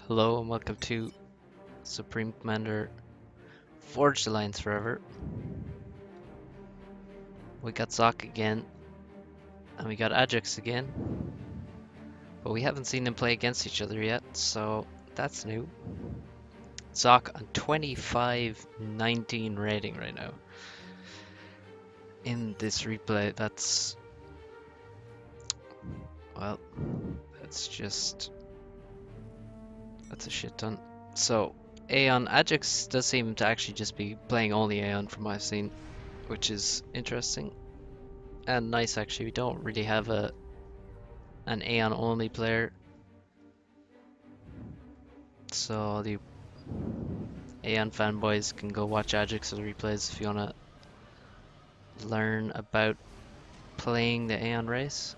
Hello and welcome to Supreme Commander Forged Alliance Forever. We got Zock again, and we got Adjux again, but we haven't seen them play against each other yet, so that's new. Zock on 25-19 rating right now. In this replay, well, that's a shit ton. So, Aeon Adjux does seem to actually just be playing only Aeon from what I've seen, which is interesting. And nice actually, we don't really have an Aeon only player. So the Aeon fanboys can go watch Adjux or the replays if you wanna learn about playing the Aeon race.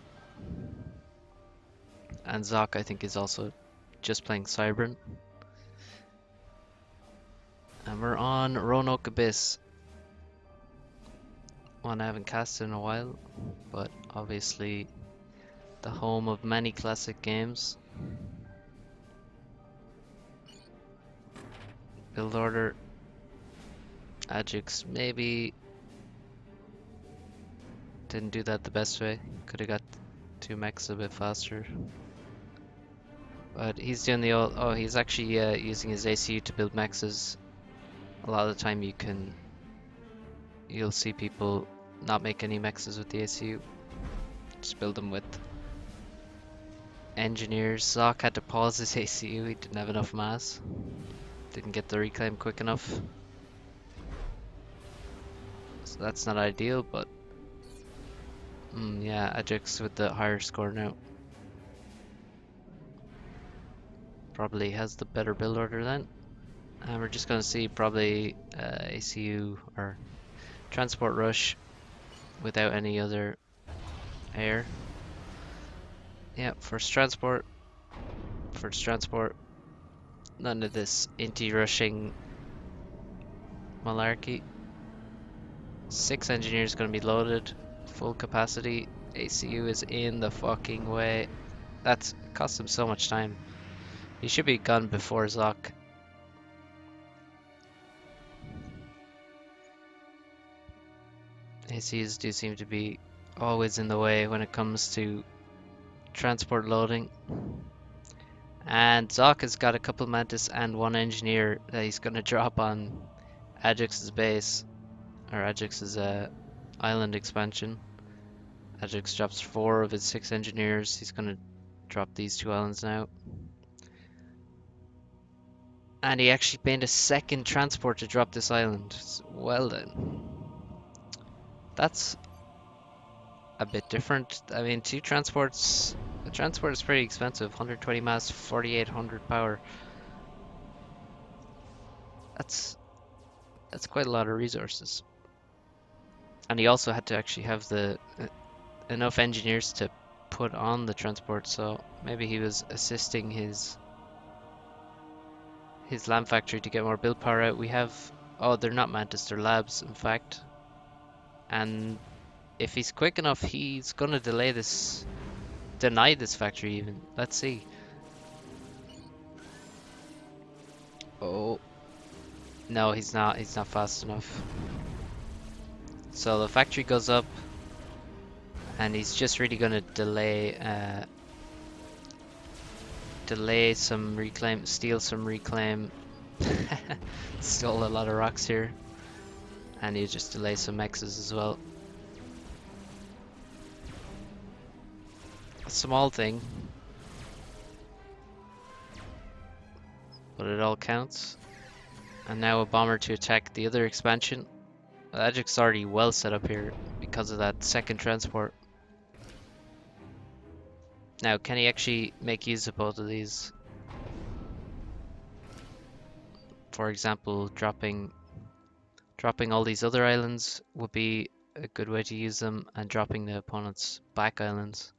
And Zock I think is also just playing Cybran. And we're on Roanoke Abyss. One I haven't cast in a while, but obviously the home of many classic games. Build order. Adjux maybe didn't do that the best way. Could have got two mechs a bit faster. But he's doing the old. Oh, he's actually using his ACU to build mexes. A lot of the time you'll see people not make any mexes with the ACU. Just build them with engineers. Zock had to pause his ACU. He didn't have enough mass. Didn't get the reclaim quick enough. So that's not ideal, but yeah, Adjux with the higher score now. Probably has the better build order then. And we're just going to see probably ACU or transport rush without any other air. Yeah, first transport. None of this inti rushing malarkey. 6 engineers going to be loaded, full capacity. ACU is in the fucking way. That's cost him so much time. He should be gone before Zock. ACUs do seem to be always in the way when it comes to transport loading. And Zock has got a couple Mantis and one engineer that he's going to drop on Adjux's base, or Adjux's island expansion. Adjux drops 4 of his 6 engineers. He's going to drop these 2 islands now. And he actually made a second transport to drop this island. Well then. That's a bit different. I mean, 2 transports. A transport is pretty expensive. 120 mass, 4800 power. That's quite a lot of resources. And he also had to actually have the enough engineers to put on the transport, so maybe he was assisting his lamp factory to get more build power out. We have, oh, they're not Mantis, they're labs in fact. And if he's quick enough, he's gonna deny this factory even. Let's see. Oh, no, he's not fast enough. So the factory goes up, and he's just really gonna delay some reclaim, steal some reclaim. Stole a lot of rocks here, and he just delay some mexes as well. A small thing, but it all counts. And now a bomber to attack the other expansion. Adjux already well set up here because of that second transport. Now, can he actually make use of both of these? For example, dropping all these other islands would be a good way to use them, and dropping the opponent's back islands.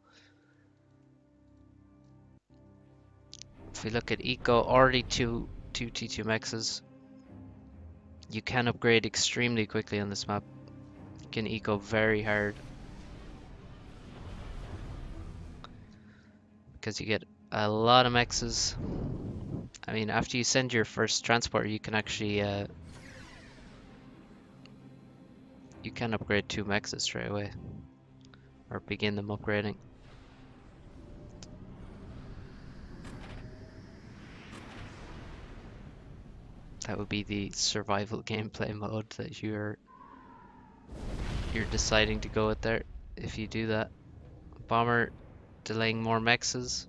If we look at eco, already two T2 mexes. You can upgrade extremely quickly on this map. You can eco very hard, because you get a lot of mexes I mean, after you send your first transport, you can actually you can upgrade 2 mexes straight away, or begin them upgrading. That would be the survival gameplay mode that you're deciding to go with there. If you do that, bomber delaying more mexes,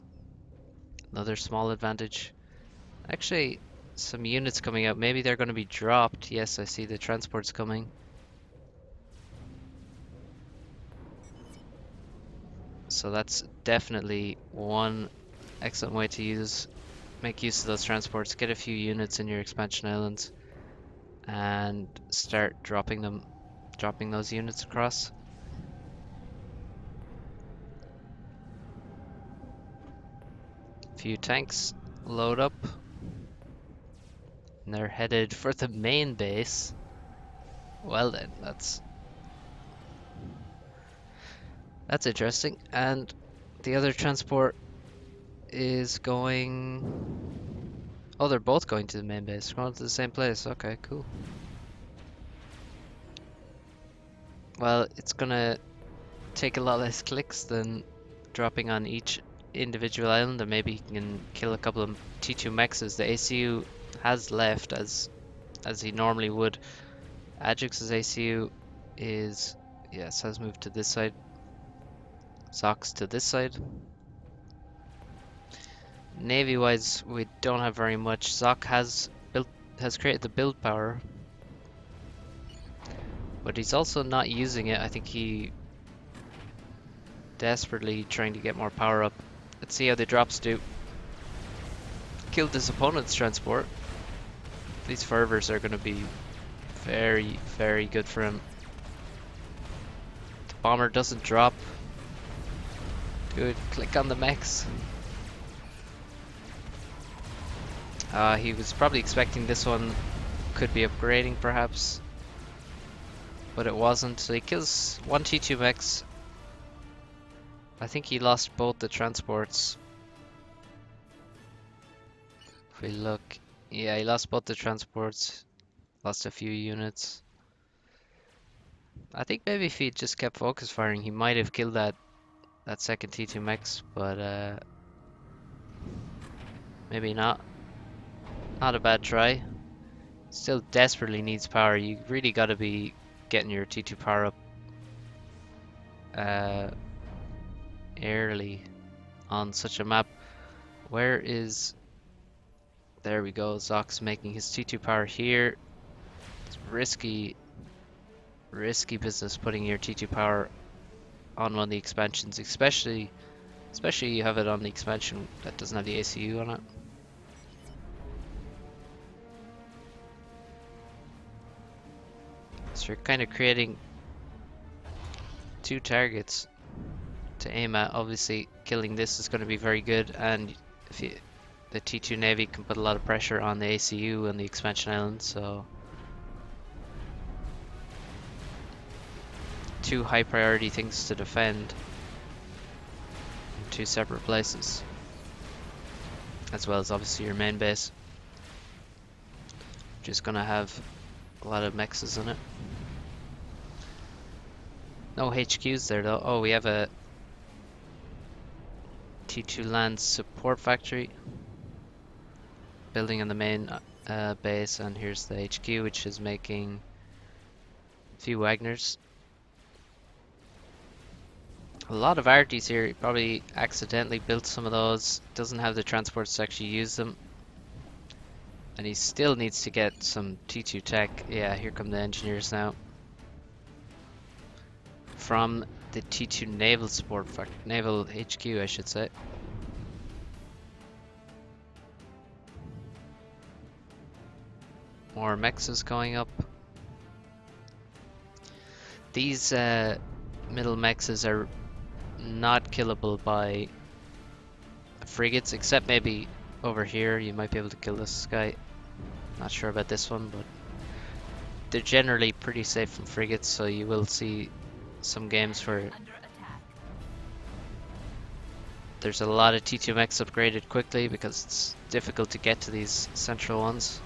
another small advantage. Actually, some units coming out. Maybe they're going to be dropped. Yes, I see the transports coming. So that's definitely one excellent way to make use of those transports. Get a few units in your expansion islands and start dropping those units across. Few tanks load up, and they're headed for the main base. Well then, that's interesting. And the other transport is going... Oh, they're both going to the main base. Going to the same place. Okay, cool. Well, it's gonna take a lot less clicks than dropping on each individual island, and maybe he can kill a couple of T2 mexes. The ACU has left as he normally would. Adjux's ACU is, yes, has moved to this side. Zock's to this side. Navy wise, we don't have very much. Zock has created the build power, but he's also not using it. I think he desperately trying to get more power up. Let's see how the drops do. Killed his opponent's transport. These fervors are going to be very, very good for him. The bomber doesn't drop. Good. Click on the mechs. He was probably expecting this one could be upgrading perhaps, but it wasn't. So he kills one T2 mechs. I think he lost both the transports. If we look, yeah, he lost both the transports. Lost a few units. I think maybe if he just kept focus firing, he might have killed that second T2 mechs, but maybe not. Not a bad try. Still desperately needs power. You really got to be getting your T2 power up early on such a map. Where is... There we go. Zock's making his T2 power here. It's risky business putting your T2 power on one of the expansions, especially you have it on the expansion that doesn't have the ACU on it. So you're kind of creating 2 targets to aim at. Obviously, killing this is going to be very good, and if the T2 Navy can put a lot of pressure on the ACU and the expansion island, so 2 high priority things to defend in 2 separate places, as well as obviously your main base, which is going to have a lot of mexes in it. No HQs there though. Oh, we have a T2 land support factory building on the main base, and here's the HQ, which is making a few Wagners. A lot of arties here. He probably accidentally built some of those. Doesn't have the transports to actually use them. And he still needs to get some T2 tech. Yeah, here come the engineers now. From the T2 naval support naval HQ, I should say. More mexes going up. These middle mexes are not killable by frigates, except maybe over here you might be able to kill this guy. Not sure about this one, but they're generally pretty safe from frigates, so you will see some games where There's a lot of T2 mechs upgraded quickly because it's difficult to get to these central ones.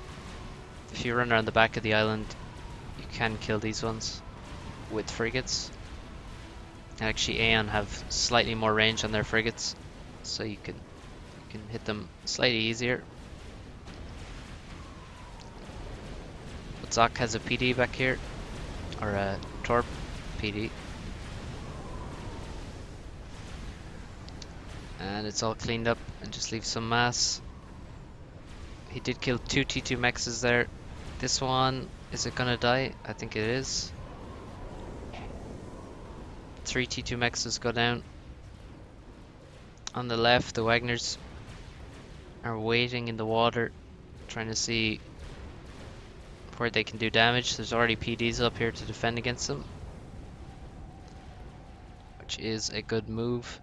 If you run around the back of the island, you can kill these ones with frigates. Actually, Aeon have slightly more range on their frigates, so you can hit them slightly easier. But Zock has a PD back here, or a Torp PD. And it's all cleaned up and just leaves some mass. He did kill 2 T2 mexes there. This one, is it gonna die? I think it is. 3 T2 mexes go down. On the left, the Wagners are waiting in the water, trying to see where they can do damage. There's already PDs up here to defend against them, which is a good move.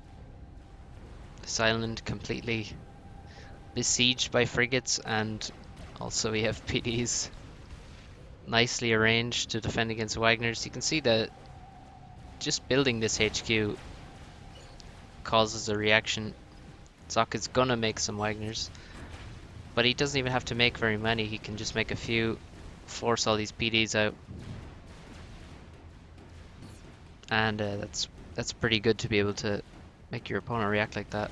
This island completely besieged by frigates, and also we have PDs nicely arranged to defend against Wagners. You can see that just building this HQ causes a reaction. Zock is gonna make some Wagners, but he doesn't even have to make very many. He can just make a few, force all these PDs out, and that's pretty good to be able to make your opponent react like that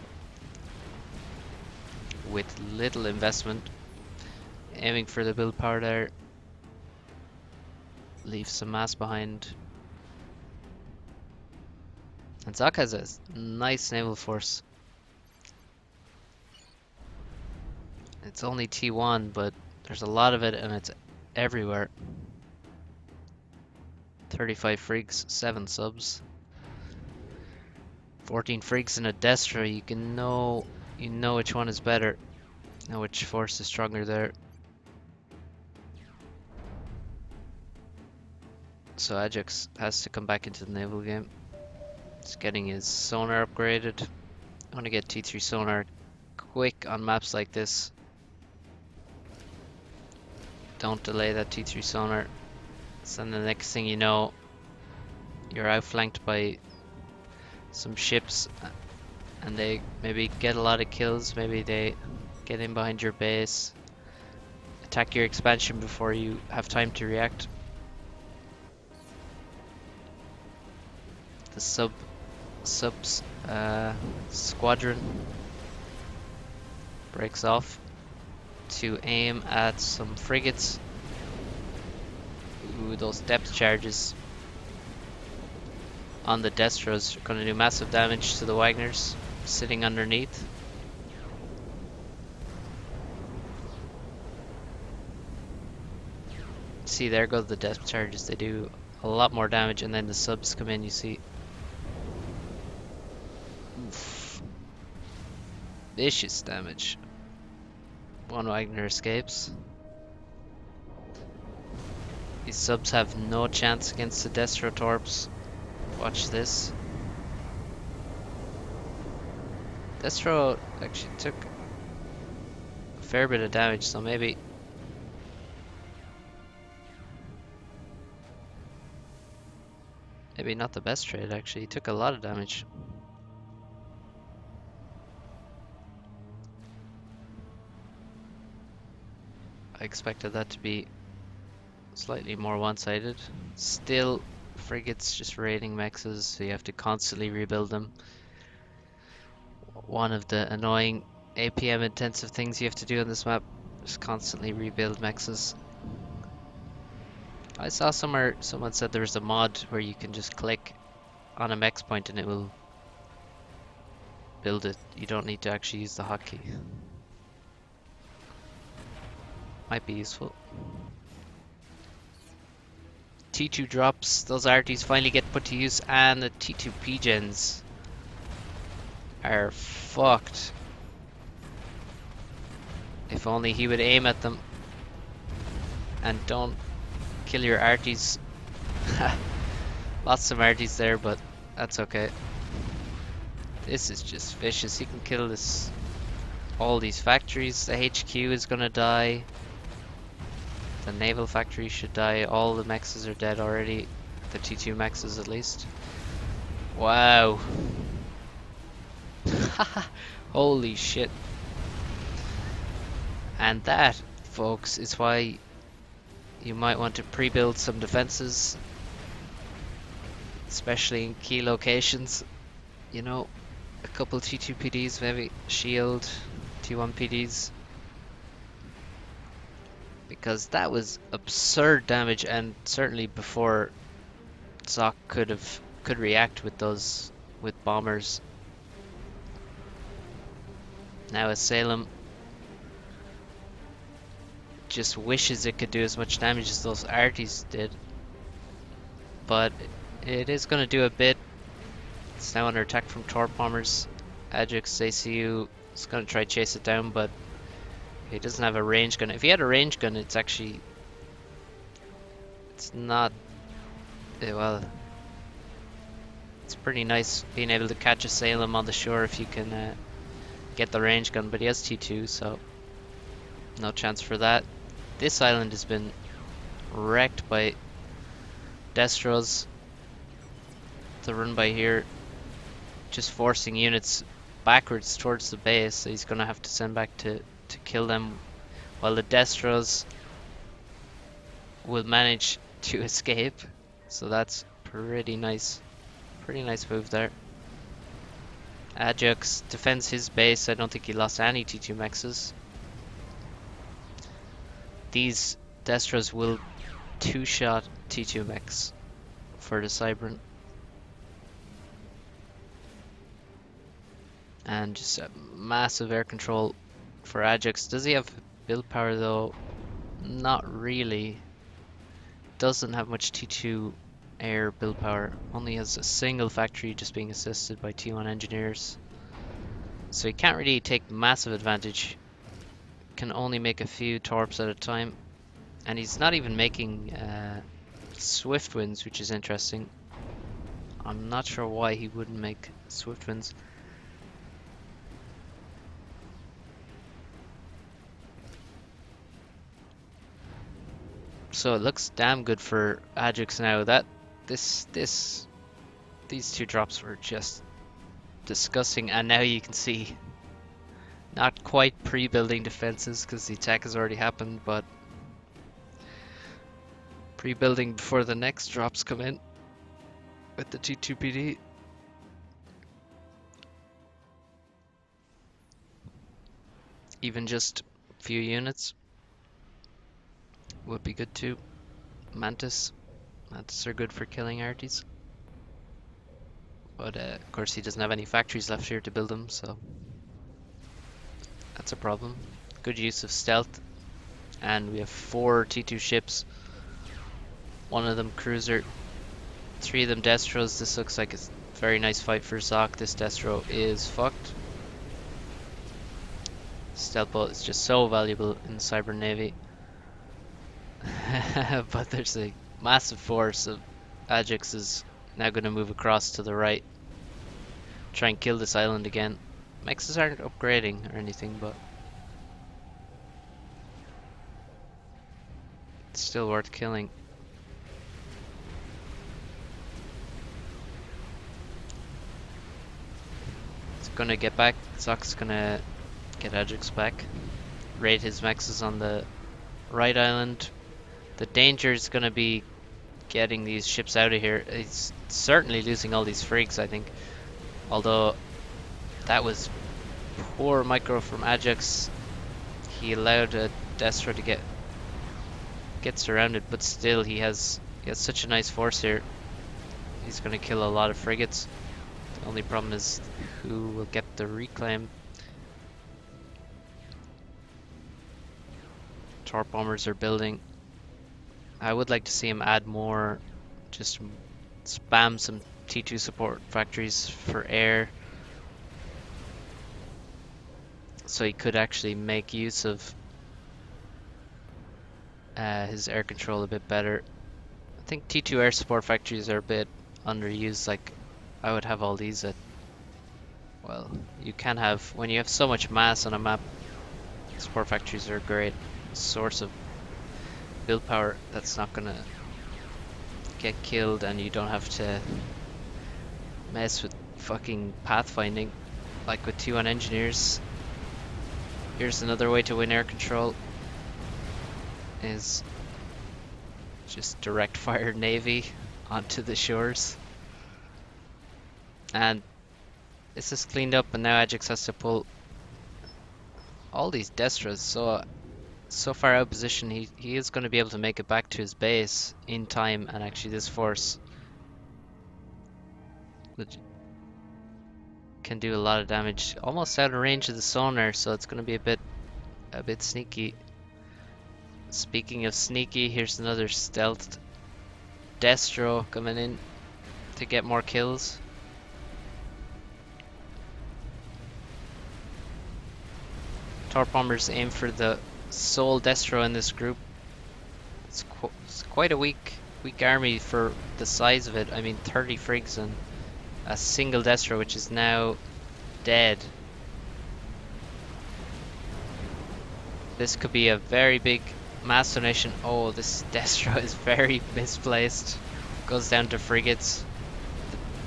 with little investment. Aiming for the build power there. Leave some mass behind. And Zock has a nice naval force. It's only T1, but there's a lot of it and it's everywhere. 35 frigs, 7 subs. 14 frigs and a Destra. You can know, you know which one is better. Know which force is stronger there. So Adjux has to come back into the naval game. He's getting his sonar upgraded. I want to get T3 sonar quick on maps like this. Don't delay that T3 sonar. So then the next thing you know, you're outflanked by some ships and they maybe get a lot of kills. Maybe they get in behind your base, attack your expansion before you have time to react. The subs squadron breaks off to aim at some frigates. Ooh, those depth charges on the Destros are going to do massive damage to the Wagners sitting underneath. See, there go the depth charges. They do a lot more damage, and then the subs come in, you see. Oof. Vicious damage. One Wagner escapes. These subs have no chance against the Destro Torps. Watch this. Destro actually took a fair bit of damage, so maybe not the best trade. Actually, he took a lot of damage. I expected that to be slightly more one-sided. Still, frigates just raiding mexes, so you have to constantly rebuild them. One of the annoying APM intensive things you have to do on this map is constantly rebuild mexes. I saw somewhere someone said there was a mod where you can just click on a mex point and it will build it. You don't need to actually use the hotkey. Might be useful. T2 drops, those RTs finally get put to use, and the T2 P-gens are fucked. If only he would aim at them and don't kill your RTs. Lots of RTs there, but that's okay. This is just vicious. He can kill this, all these factories. The HQ is gonna die. The naval factory should die. All the mexes are dead already. The T2 mexes at least. Wow. Holy shit. And that, folks, is why you might want to pre-build some defenses, especially in key locations. You know, a couple T2 PDs, maybe shield, T1 PDs, because that was absurd damage, and certainly before Zock could react with those bombers. Now Asylum just wishes it could do as much damage as those arties did, but it is going to do a bit. It's now under attack from torp bombers. Adjux ACU is going to try to chase it down, but he doesn't have a range gun. If he had a range gun, it's not, well, it's pretty nice being able to catch a Salem on the shore if you can get the range gun, but he has T2, so no chance for that. This island has been wrecked by Destros. To run by here, just forcing units backwards towards the base, so he's gonna have to send back to kill them, while the Destros will manage to escape. So that's pretty nice move there. Adjux defends his base. I don't think he lost any T2 mexes. These Destros will two-shot T2 mechs for the Cybran. And just a massive air control for Adjux. Does he have build power though? Not really. Doesn't have much T2 air build power. Only has a single factory just being assisted by T1 engineers. So he can't really take massive advantage. Can only make a few torps at a time. And he's not even making swift winds, which is interesting. I'm not sure why he wouldn't make swift winds. So it looks damn good for Adjux now. These two drops were just disgusting, and now you can see not quite pre-building defenses because the attack has already happened, but pre-building before the next drops come in with the T2 PD. Even just a few units would be good too. Mantis are good for killing arties, but of course he doesn't have any factories left here to build them, so that's a problem. Good use of stealth, and we have 4 T2 ships, one of them cruiser, 3 of them Destros. This looks like a very nice fight for Zock. This Destro is fucked. Stealth boat is just so valuable in the Cyber Navy. But there's a massive force of Adjux is now going to move across to the right, try and kill this island again. Mexes aren't upgrading or anything, but it's still worth killing. It's gonna get back. Zock's gonna get Adjux back. Raid his mexes on the right island. The danger is going to be getting these ships out of here. He's certainly losing all these frigs, I think. Although that was poor micro from Adjux. He allowed a Destro to get surrounded, but still he has such a nice force here. He's going to kill a lot of frigates. The only problem is who will get the reclaim. Torp bombers are building. I would like to see him add more, just spam some T2 support factories for air, so he could actually make use of his air control a bit better. I think T2 air support factories are a bit underused. Like, I would have all these at, well, you can have, when you have so much mass on a map, support factories are a great source of build power that's not gonna get killed, and you don't have to mess with fucking pathfinding. like with 2 on engineers. Here's another way to win air control, is just direct fire Navy onto the shores. And this is cleaned up, and now Adjux has to pull all these Destras. So far out of position, he is going to be able to make it back to his base in time, and actually this force can do a lot of damage. Almost out of range of the sonar, so it's going to be a bit sneaky. Speaking of sneaky, here's another stealthed Destro coming in to get more kills. Torp bombers aim for the sole Destro in this group. It's quite a weak army for the size of it. I mean, 30 frigs and a single Destro, which is now dead. This could be a very big mass donation. Oh, this Destro is very misplaced. Goes down to frigates.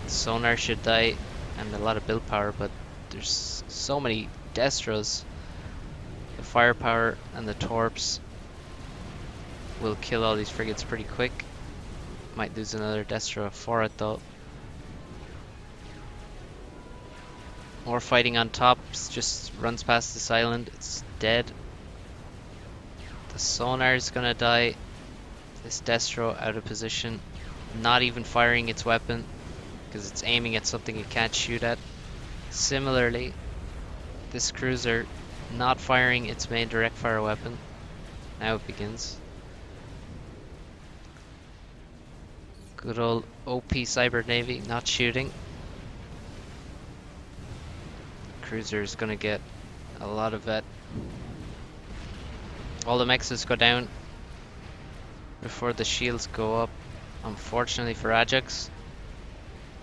The sonar should die, and a lot of build power, but there's so many Destros. The firepower and the torps will kill all these frigates pretty quick. Might lose another Destro for it though. More fighting on top, just runs past this island, it's dead. The sonar is gonna die. This Destro out of position, not even firing its weapon because it's aiming at something it can't shoot at. Similarly, this cruiser not firing its main direct fire weapon. Now it begins. Good old OP Cyber Navy not shooting. Cruiser is gonna get a lot of vet. All the mexes go down before the shields go up, unfortunately for Adjux.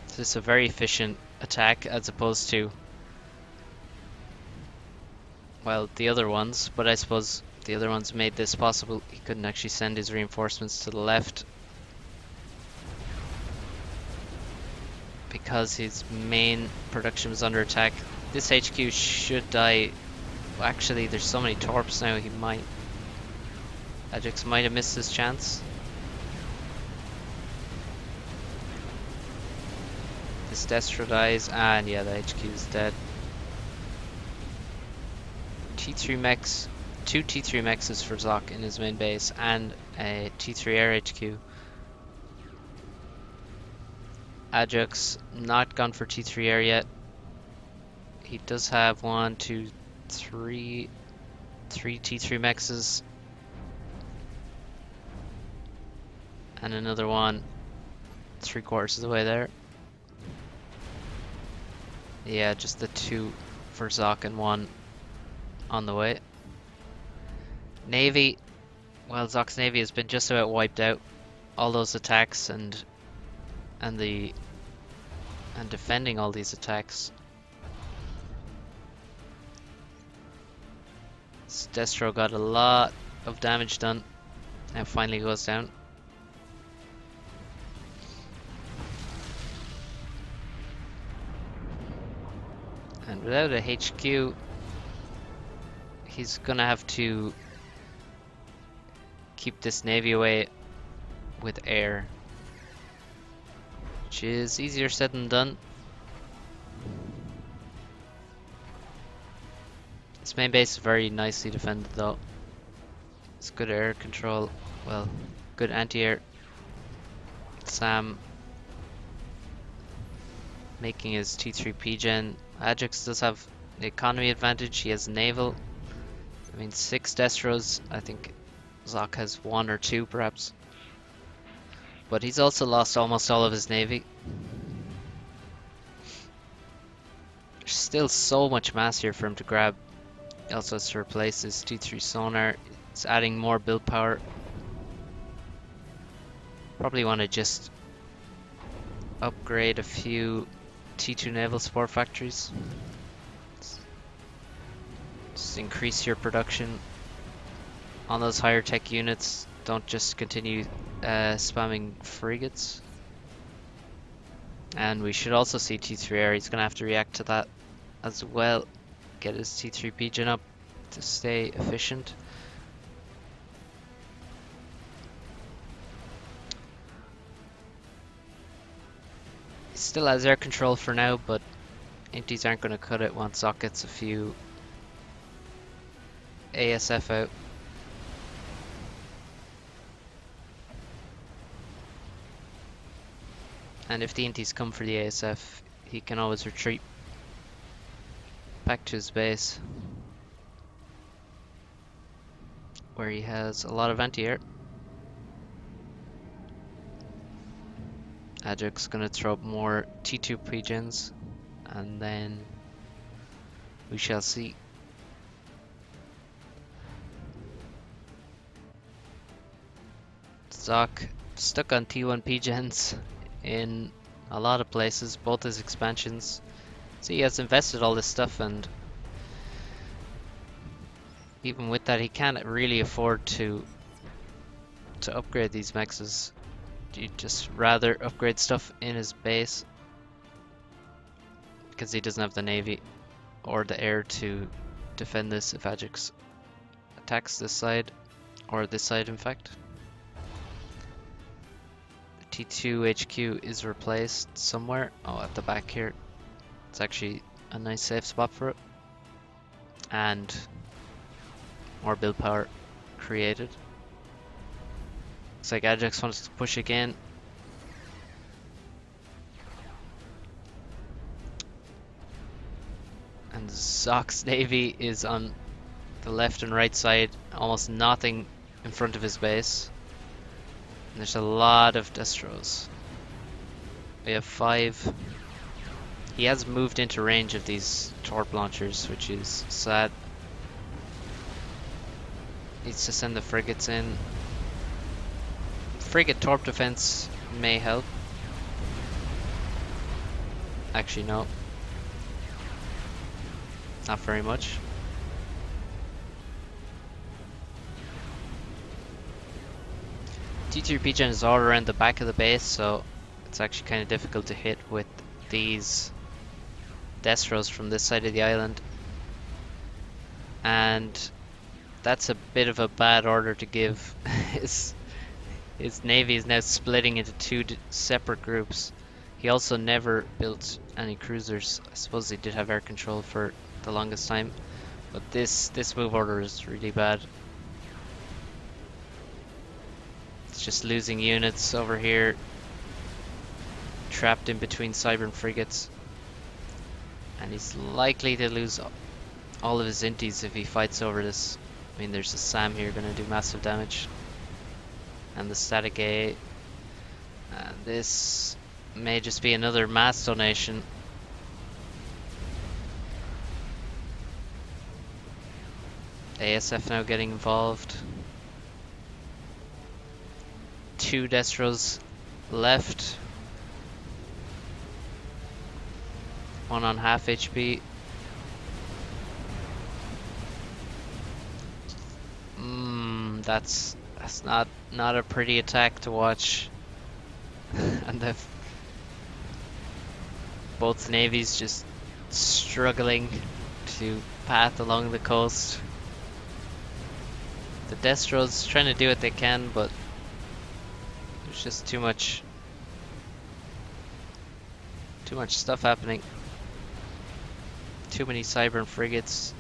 This is a very efficient attack as opposed to, well, the other ones, but I suppose the other ones made this possible. He couldn't actually send his reinforcements to the left because his main production was under attack. This HQ should die. Well, actually, there's so many torps now, Adjux might have missed his chance. This Destro dies, and yeah, the HQ is dead. T3 mechs, 2 T3 mechs is for Zock in his main base, and a T3 air HQ. Adjux not gone for T3 air yet. He does have 1, 2, 3 T3 mexes. And another one 3/4 of the way there. Yeah, just the 2 for Zock and 1 on the way. Navy, well, Zock's Navy has been just about wiped out. All those attacks and defending all these attacks. This Destro got a lot of damage done and finally goes down. And without a HQ, he's gonna have to keep this Navy away with air, which is easier said than done. This main base is very nicely defended though. It's good air control, well, good anti-air. Sam making his T3 P-Gen. Adjux does have the economy advantage, he has Naval. I mean, 6 Destros, I think Zock has 1 or 2 perhaps. But he's also lost almost all of his Navy. There's still so much mass here for him to grab. He also has to replace his T3 sonar. It's adding more build power. Probably want to just upgrade a few T2 naval support factories. Just increase your production on those higher tech units. Don't just continue spamming frigates. And we should also see T3 air. He's going to have to react to that as well. Get his T3 Pigeon up to stay efficient. He still has air control for now, but Inties aren't going to cut it once Zock gets a few ASF out. And if the Inties come for the ASF, he can always retreat back to his base, where he has a lot of anti-air. Adjux is going to throw up more T2 Pigeons, and then we shall see. Zock stuck on T1 Pigeons in a lot of places, both his expansions. So he has invested all this stuff, and even with that, he can't really afford to upgrade these mexes. He'd just rather upgrade stuff in his base, because he doesn't have the navy or the air to defend this if Adjux attacks this side, or this side in fact. The T2 HQ is replaced somewhere. Oh, at the back here. It's actually a nice safe spot for it. And more build power created. Looks like Adjux wants to push again. And Zock's navy is on the left and right side, almost nothing in front of his base. And there's a lot of Destros. We have 5. He has moved into range of these torp launchers, which is sad. Needs to send the frigates in. Frigate torp defense may help. Actually, no. Not very much. T3 Pigeon is all around the back of the base, so it's actually kind of difficult to hit with these Destros from this side of the island. And that's a bit of a bad order to give. his navy is now splitting into 2 separate groups. He also never built any cruisers. I suppose he did have air control for the longest time, but this move order is really bad. It's just losing units over here, trapped in between Cybern frigates, and he's likely to lose all of his inties if he fights over this. I mean, there's a SAM here going to do massive damage, and the static A, and this may just be another mass donation. ASF now getting involved. 2 Destros left. 1 on half HP. That's not a pretty attack to watch. And both navies just struggling to path along the coast. The Destros trying to do what they can, but there's just too much stuff happening. Too many Cybern frigates.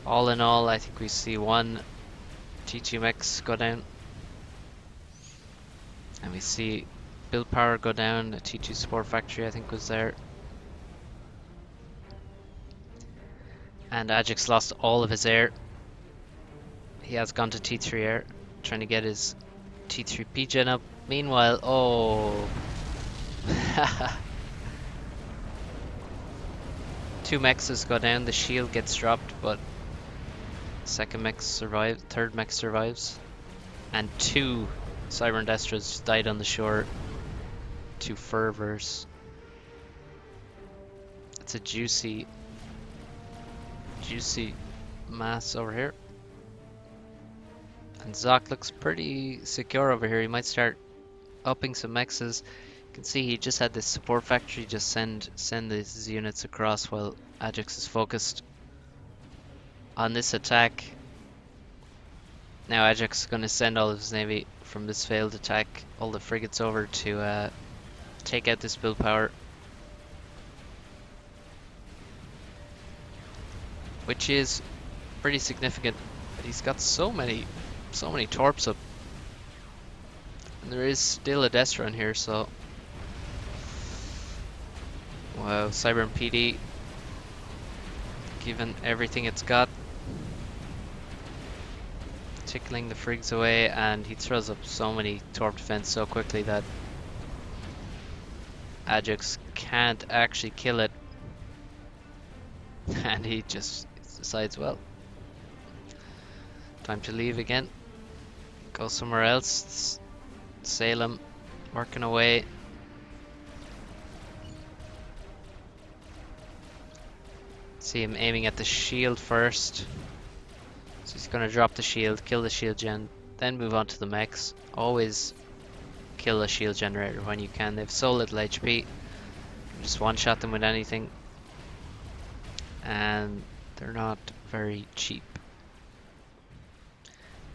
All in all, I think we see 1 T2 mech go down. And we see build power go down. A T2 support factory I think was there. And Adjux lost all of his air. He has gone to T3 air, trying to get his T3 Pigeon up. Meanwhile, oh. 2 mechs go down, the shield gets dropped, but second mech survives, third mech survives. And 2 Cybern Destros died on the shore. 2 fervors. It's a juicy mass over here. And Zock looks pretty secure over here. He might start upping some mexes. You can see he just had this support factory just send these units across while Adjux is focused on this attack. Now Adjux is going to send all of his navy from this failed attack, all the frigates over to take out this build power, which is pretty significant. But he's got so many torps up, and there is still a Destro in here, so wow, Cybern PD given everything it's got, tickling the frigs away, and he throws up so many torp defense so quickly that Adjux can't actually kill it, and he just decides, well, time to leave again, go somewhere else. Salem working away. See him aiming at the shield first. So he's going to drop the shield, kill the shield gen, then move on to the mechs. Always kill a shield generator when you can. They have so little HP. Just one-shot them with anything. And they're not very cheap.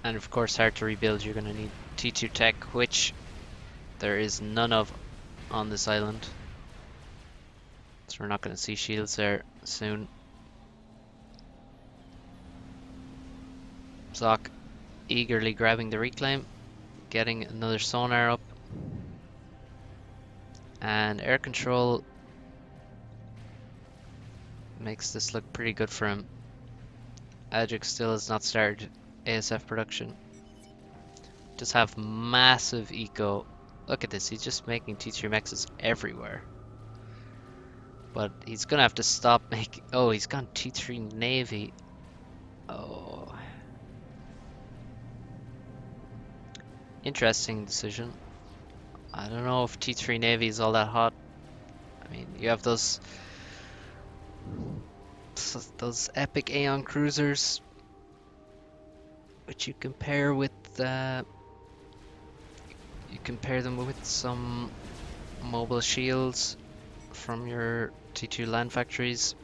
And of course, hard to rebuild. You're going to need T2 tech, which there is none of on this island. So we're not going to see shields there soon. Zock eagerly grabbing the reclaim, getting another sonar up. And air control makes this look pretty good for him. Adjux still has not started ASF production. Just have massive eco. Look at this, he's just making T3 mexes everywhere. But he's gonna have to stop making. Oh, he's gone T3 Navy. Oh. Interesting decision. I don't know if T3 Navy is all that hot. I mean, you have those epic Aeon cruisers, which you compare with you compare them with some mobile shields from your T2 land factories,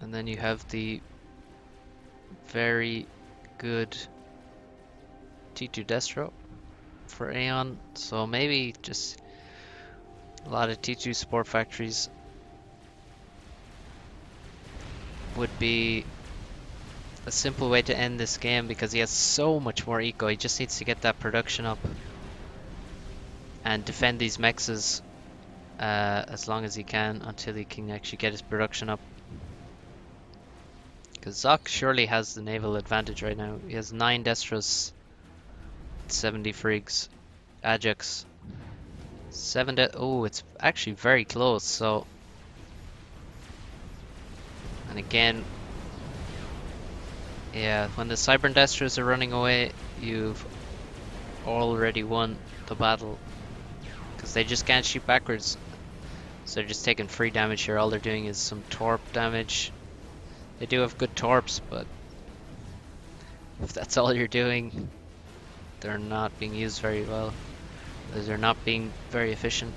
and then you have the very good T2 Destro for Aeon. So maybe just a lot of T2 support factories would be a simple way to end this game, because he has so much more eco. He just needs to get that production up and defend these mexes as long as he can until he can actually get his production up. Because Zock surely has the naval advantage right now. He has 9 Destros, 70 frigs. Adjux 7 oh, it's actually very close. So, and again, yeah, when the Cybern Destros are running away, you've already won the battle, because they just can't shoot backwards. So they're just taking free damage here. All they're doing is some torp damage. They do have good torps, but if that's all you're doing, they're not being used very well. They're not being very efficient.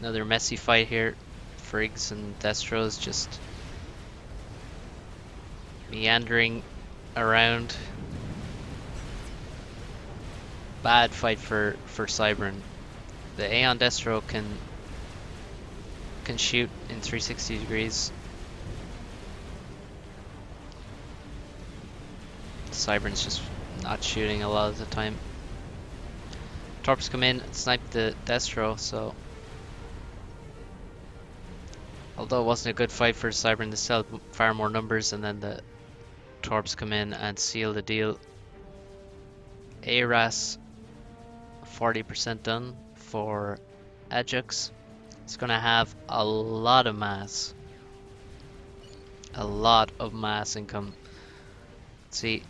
Another messy fight here. Frigs and Destros just meandering around. Bad fight for Cybern. The Aeon Destro can shoot in 360 degrees. Cybern's just not shooting a lot of the time. Torps come in and snipe the Destro, so although it wasn't a good fight for Cybern, they still had far more numbers, and then the Torps come in and seal the deal. ARAS 40% done for Adjux. It's gonna have a lot of mass. A lot of mass income. Let's see,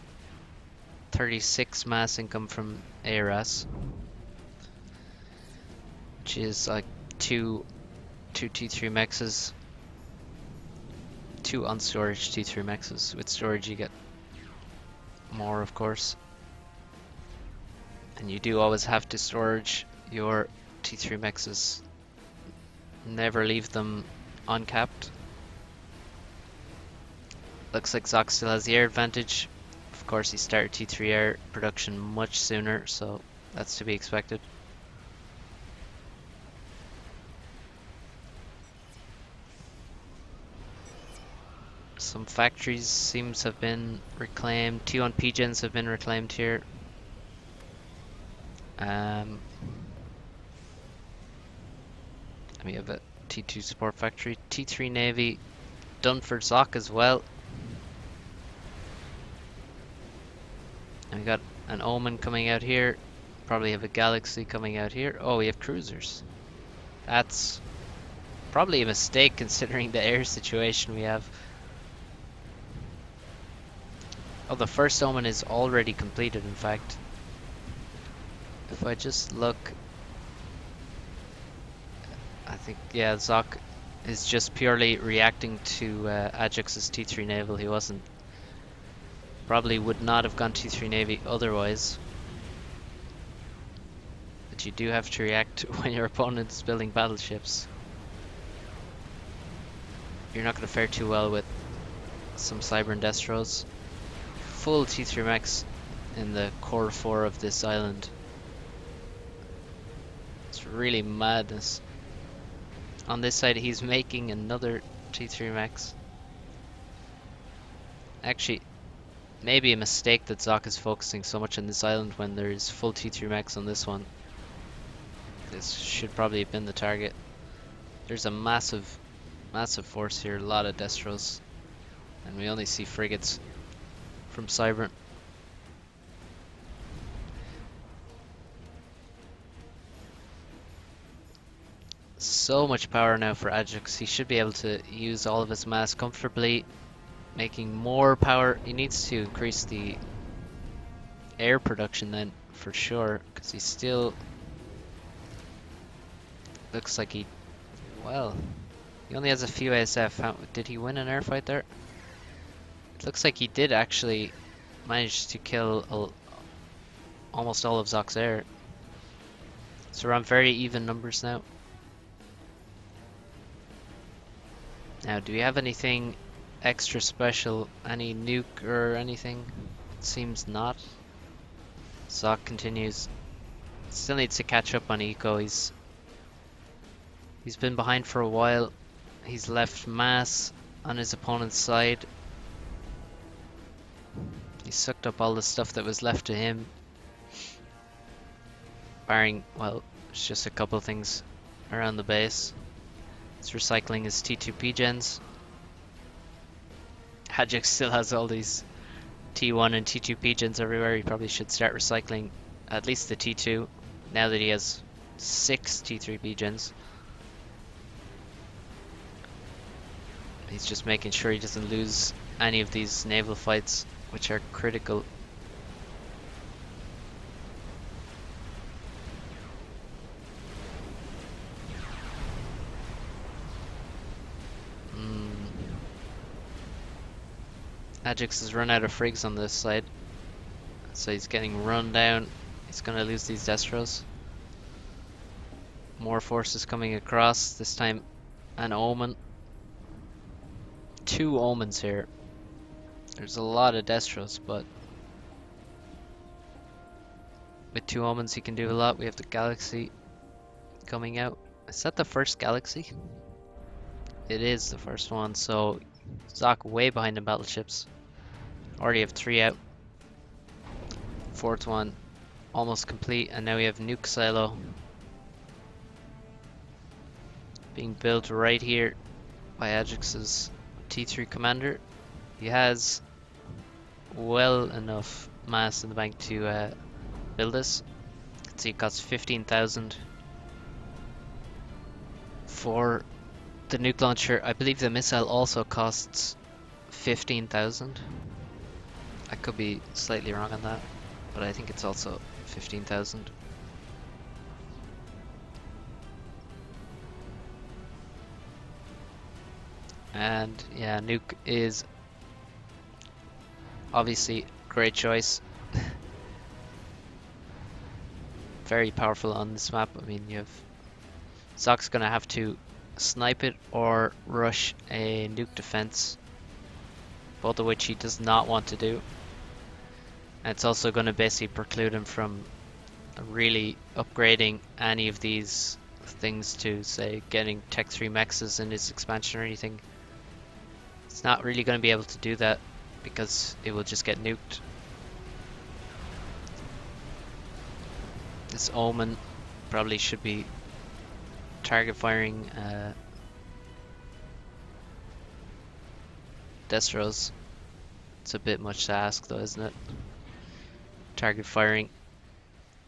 36 mass income from ARAS, which is like two T3 mexes, 2 on storage T3 mexes. With storage you get more, of course. And you do always have to storage your T3 mexes. Never leave them uncapped. Looks like Zock still has the air advantage. Of course, he started T3 air production much sooner, so that's to be expected. Some factories seems to have been reclaimed. T1 PGens have been reclaimed here. And we have a T2 support factory. T3 Navy done for Zock as well. And we got an Omen coming out here. Probably have a Galaxy coming out here. Oh, we have cruisers. That's probably a mistake considering the air situation we have. Oh, the first Omen is already completed, in fact. If I just look, I think, yeah, Zock is just purely reacting to Adjux's T3 Naval. He wasn't, probably would not have gone T3 Navy otherwise. But you do have to react when your opponent is building battleships. You're not going to fare too well with some Cyber and Destros. Full T3 mechs in the core 4 of this island. It's really madness. On this side, he's making another T3 mechs. Actually, maybe a mistake that Zock is focusing so much on this island when there's full T3 mechs on this one. This should probably have been the target. There's a massive force here, a lot of Destros. And we only see frigates from Cyber. So much power now for Adjux. He should be able to use all of his mass comfortably, making more power. He needs to increase the air production then, for sure, because he still looks like he, well, he only has a few ASF. Did he win an air fight there? It looks like he did actually manage to kill almost all of Zock's air. So we're on very even numbers now. Now, do we have anything extra special? Any nuke or anything? It seems not. Zock continues. Still needs to catch up on eco. He's been behind for a while. He's left mass on his opponent's side. He sucked up all the stuff that was left to him. Barring, well, it's just a couple things around the base. He's recycling his T2 PGens. Adjux still has all these T1 and T2 PGens everywhere. He probably should start recycling at least the T2 now that he has 6 T3 PGens. He's just making sure he doesn't lose any of these naval fights, which are critical. Adjux has run out of frigs on this side, so he's getting run down. He's going to lose these Destros. More forces coming across, this time an Omen. 2 Omens here. There's a lot of Destros, but with 2 Omens he can do a lot. We have the Galaxy coming out. Is that the first Galaxy? It is the first one, so Zock way behind in battleships. Already have 3 out. 4th one almost complete, and now we have Nuke silo being built right here by Adjux's T3 commander. He has well enough mass in the bank to build this. You can see it costs 15,000 for the nuke launcher. I believe the missile also costs 15,000. I could be slightly wrong on that, but I think it's also 15,000. And yeah, Nuke is obviously a great choice. very powerful on this map. I mean, you have Zock's gonna have to snipe it or rush a nuke defense, both of which he does not want to do. And it's also going to basically preclude him from really upgrading any of these things to, say, getting Tech 3 mexes in his expansion or anything. It's not really going to be able to do that because it will just get nuked. This Omen probably should be target firing Destros. It's a bit much to ask though, isn't it? Target firing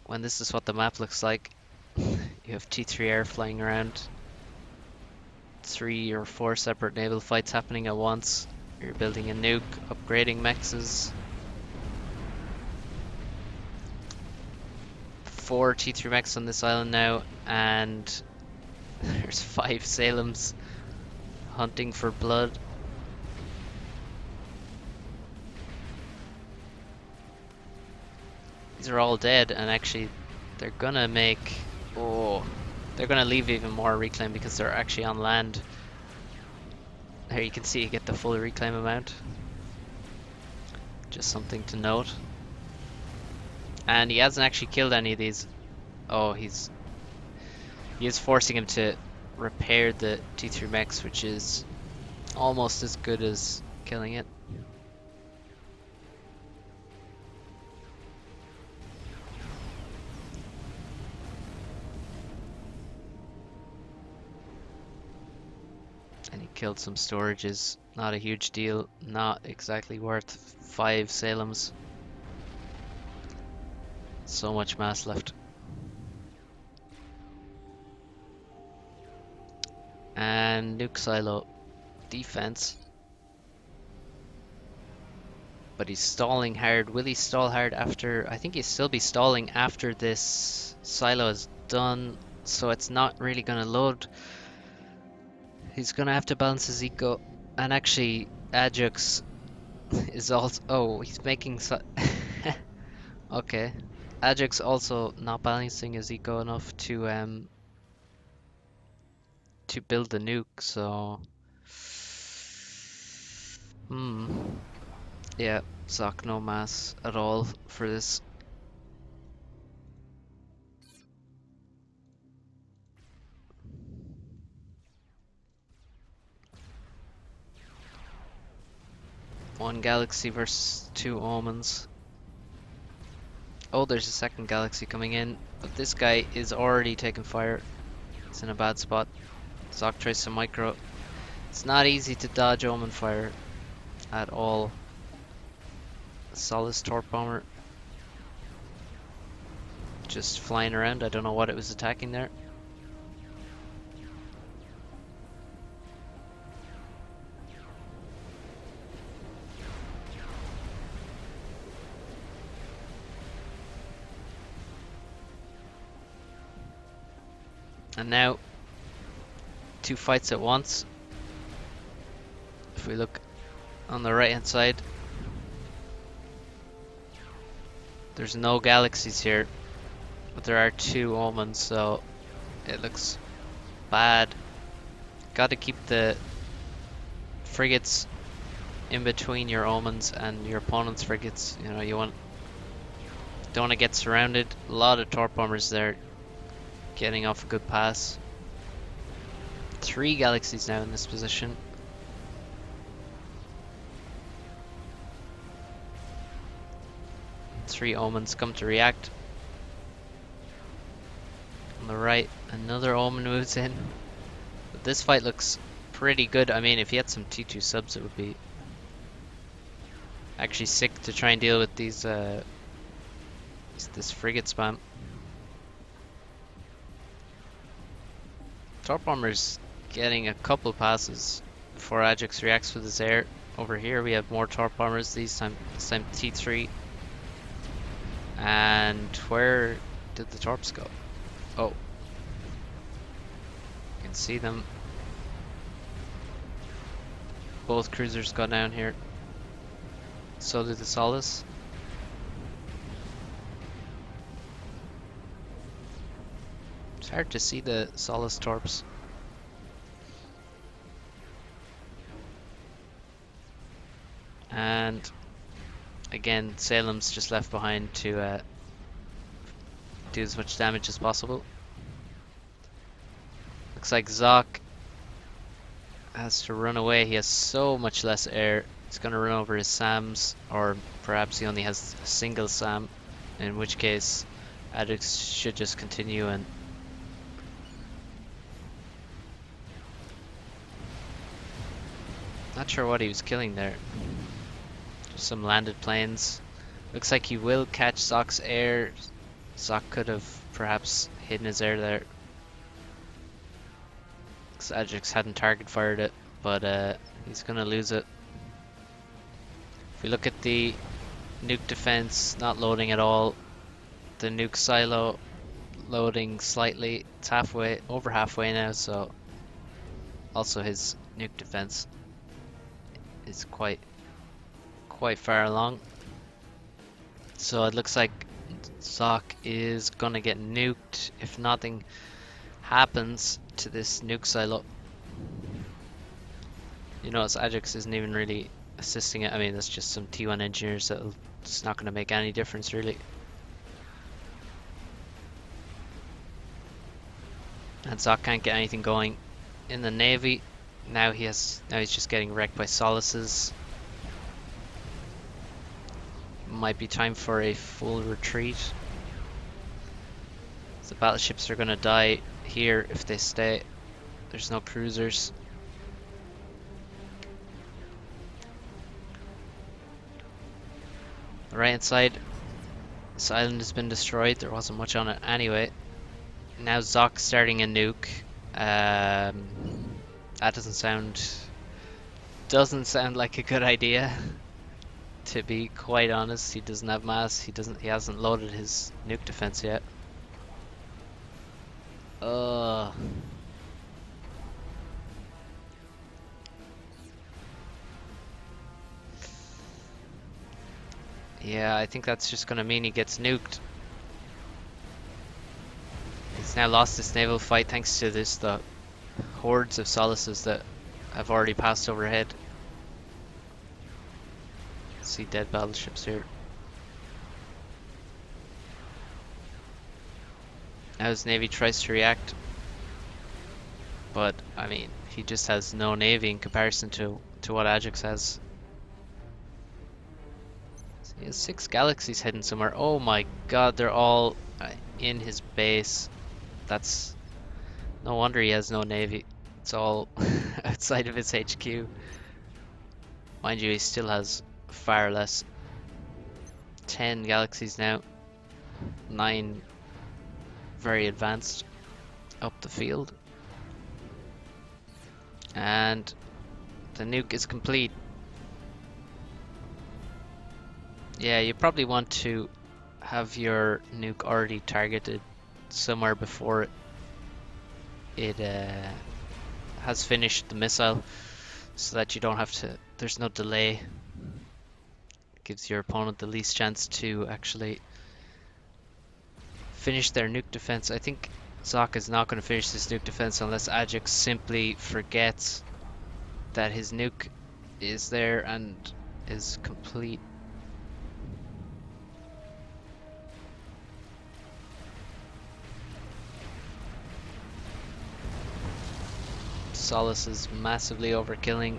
when this is what the map looks like. You have T3 air flying around, 3 or 4 separate naval fights happening at once. You're building a nuke, upgrading mexes. 4 T3 mechs on this island now, and there's 5 Salems hunting for blood. These are all dead, and actually they're gonna make... oh, they're gonna leave even more reclaim because they're actually on land. There you can see you get the full reclaim amount. Just something to note. And he hasn't actually killed any of these. Oh, he is forcing him to repair the T3 mechs, which is almost as good as killing it. And he killed some storages. Not a huge deal. Not exactly worth 5 Salems. So much mass left. And nuke silo defense. But he's stalling hard. Will he stall hard after? I think he'll still be stalling after this silo is done. So it's not really going to load. He's going to have to balance his eco. And actually, Adjux is also... oh, he's making... okay. Adjux also not balancing his eco enough to build the nuke, so... yeah, Zock no mass at all for this. One galaxy versus 2 omens. Oh, there's a second galaxy coming in, but this guy is already taking fire. He's in a bad spot. Zock tries to micro. It's not easy to dodge omen fire at all. Solace torp bomber just flying around. I don't know what it was attacking there. And now 2 fights at once. If we look on the right hand side, there's no galaxies here, but there are 2 omens, so it looks bad. Got to keep the frigates in between your omens and your opponent's frigates. You know, don't want to get surrounded. A lot of torp bombers there, getting off a good pass. 3 galaxies now in this position. Three omens come to react. On the right, another omen moves in. But this fight looks pretty good. I mean, if he had some T2 subs, it would be actually sick to try and deal with these this frigate spam. Torp bomber's getting a couple passes before Adjux reacts with his air. Over here we have more torp bombers, this time T3. And where did the torps go? Oh, you can see them. Both cruisers go down here. So did the Solace. It's hard to see the Solace torps. And again, Salem's just left behind to do as much damage as possible. Looks like Zock has to run away. He has so much less air. He's going to run over his SAMs, or perhaps he only has a single SAM, in which case Adjux should just continue and not sure what he was killing there. Just some landed planes. Looks like he will catch Zock's air. Zock could have perhaps hidden his air there. Because Adjux hadn't target fired it, but he's gonna lose it. If we look at the nuke defense, not loading at all. The nuke silo loading slightly. It's halfway, over halfway now, so also his nuke defense is quite far along. So it looks like Zock is gonna get nuked if nothing happens to this nuke silo. You notice Adjux isn't even really assisting it. I mean, that's just some T1 engineers that it's not gonna make any difference really. And Zock can't get anything going in the Navy. Now he's just getting wrecked by Solaces. Might be time for a full retreat. The battleships are gonna die here if they stay. There's no cruisers. The right hand side, this island has been destroyed. There wasn't much on it anyway. Now Zock's starting a nuke. That doesn't sound like a good idea. To be quite honest, he doesn't have mass. He hasn't loaded his nuke defense yet. Yeah, I think that's just gonna mean he gets nuked. He's now lost this naval fight thanks to the hordes of Solaces that have already passed overhead. See dead battleships here. Now his navy tries to react, but I mean, he just has no navy in comparison to what Adjux has. So he has 6 galaxies hidden somewhere. Oh my god, they're all in his base. That's no wonder he has no navy. It's all outside of his HQ. Mind you, he still has far less. 10 galaxies now. 9 very advanced up the field. And the nuke is complete. Yeah, you probably want to have your nuke already targeted somewhere before it has finished the missile, so that you don't have to, there's no delay. Gives your opponent the least chance to actually finish their nuke defense. I think Zock is not going to finish this nuke defense unless Adjux simply forgets that his nuke is there and is complete. Solace is massively overkilling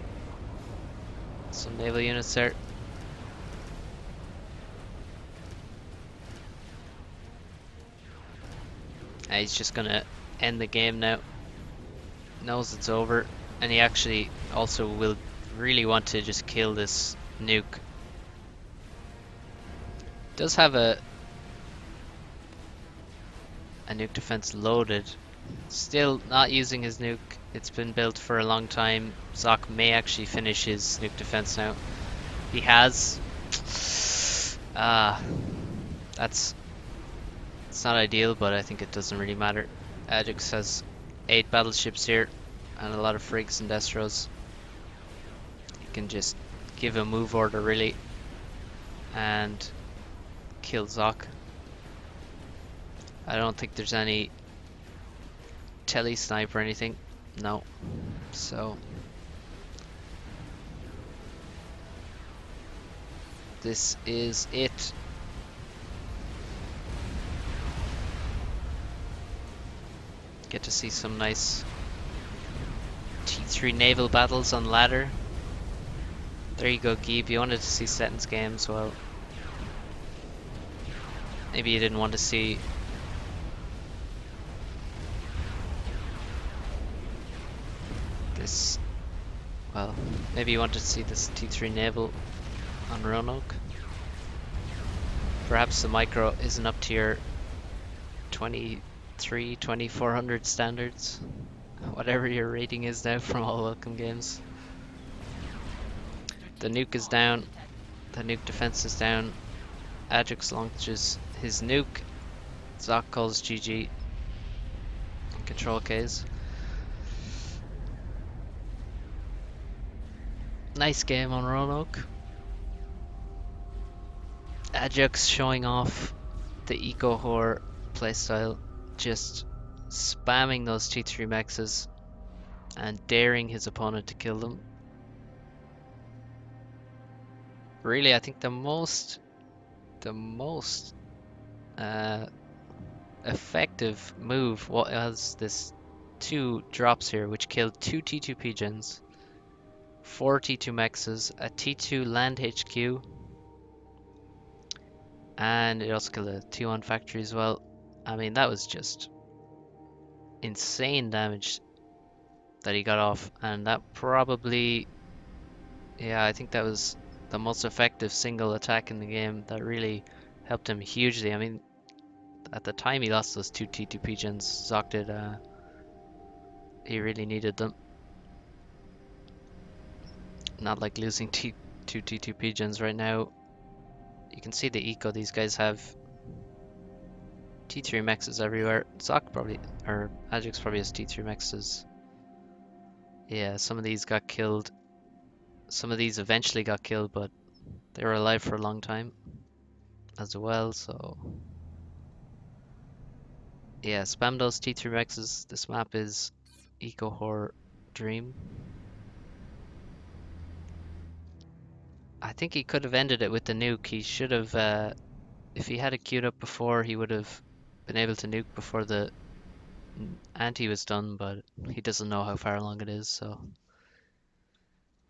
some naval units there. He's just gonna end the game now. Knows it's over, and he actually also will really want to just kill this nuke. Does have a nuke defense loaded. Still not using his nuke. It's been built for a long time. Zock may actually finish his nuke defense now. He has. It's not ideal, but I think it doesn't really matter. Adjux has 8 battleships here and a lot of frigs and destros. You can just give a move order really and kill Zock. I don't think there's any tele snipe or anything. No. So this is it. Get to see some nice T3 naval battles on ladder. There you go, Geeb. You wanted to see Setton's games, well, maybe you didn't want to see this. Well, maybe you wanted to see this T3 naval on Roanoke. Perhaps the micro isn't up to your 2400 standards. Whatever your rating is now from all welcome games. The nuke is down. The nuke defense is down. Adjux launches his nuke. Zock calls GG. Control Ks. Nice game on Roanoke. Adjux showing off the eco whore playstyle, just spamming those T3 mexes and daring his opponent to kill them. Really, I think the most effective move was this 2 drops here, which killed 2 T2 pigeons, 4 T2 mexes, a T2 land HQ, and it also killed a T1 factory as well. I mean, that was just insane damage that he got off, and that probably, yeah, I think that was the most effective single attack in the game that really helped him hugely. I mean, at the time he lost those 2 T2 pigeons, Zock did, he really needed them. Not like losing two T2 pigeons right now. You can see the eco these guys have. T3 mexes everywhere. Zock probably, or Adjux probably has T3 mexes. Yeah, some of these got killed. Some of these eventually got killed, but they were alive for a long time as well, so yeah, spam those T3 mexes. This map is Eco Horror Dream. I think he could have ended it with the nuke. He should have, if he had it queued up before, he would have been able to nuke before the anti was done, but he doesn't know how far along it is, so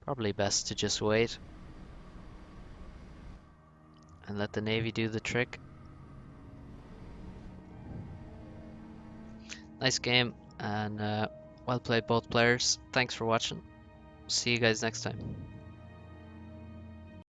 probably best to just wait and let the Navy do the trick. Nice game, and well played both players. Thanks for watching. See you guys next time.